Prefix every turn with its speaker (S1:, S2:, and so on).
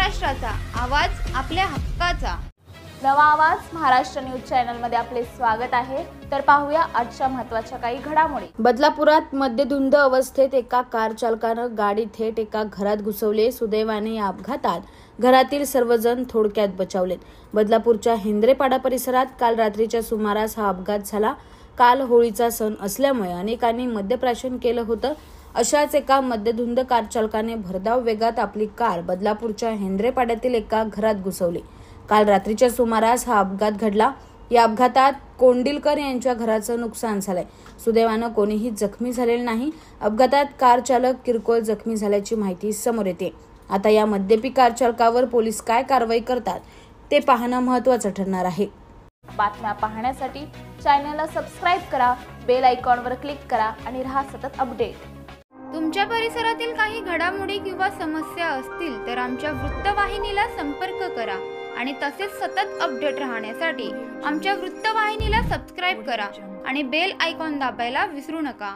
S1: महाराष्ट्राचा आवाज आपल्या हक्काचा।
S2: नवा आवाज महाराष्ट्र न्यूज चॅनल मध्ये आपले स्वागत आहे। तर पाहूया आजच्या महत्त्वाच्या काही घडामोडी।
S3: बदलापुरात मद्यधुंद अवस्थेत एका कार चालकानं गाडी थेट एका घरात घुसवली। सुदैवाने या अपघातात घरातील सर्वजण थोडक्यात बचावलेत। बदलापूरच्या हेंद्रेपाडा परिसरात काल रात्रीच्या सुमारास हा अपघात झाला। काल होळीचा सण असल्यामुळे अनेकांनी मद्यप्राशन केलं होतं। अशाच एका मद्यधुंद कार चालकाने भरधाव वेगात आपली कार बदलापूरच्या हेंद्रेपाड्यातील एका घरात घुसवली। काल रात्रीच्या सुमारास हा अपघात घडला। या अपघातात कोंडिलकर यांच्या घराचं नुकसान झालंय। सुदैवानं कोणीही जखमी झालेलं नाही। अपघातात कार चालक किरकोळ जखमी झाल्याची माहिती समोर येते। आता या मद्यपी कार चालकावर पोलीस काय कारवाई करतात ते पाहणं महत्त्वाचं ठरणार आहे।
S2: बातम्या पाहण्यासाठी चॅनलला सबस्क्राइब करा, बेल आयकॉनवर क्लिक करा आणि रहा सतत अपडेट।
S1: तुमच्या परिसरातील काही घडामोडी किंवा समस्या असतील तर आमच्या वृत्तवाहिनीला संपर्क करा आणि तसेच सतत अपडेट राहण्यासाठी आमच्या वृत्तवाहिनीला सबस्क्राइब करा आणि बेल आयकॉन दाबायला विसरू नका।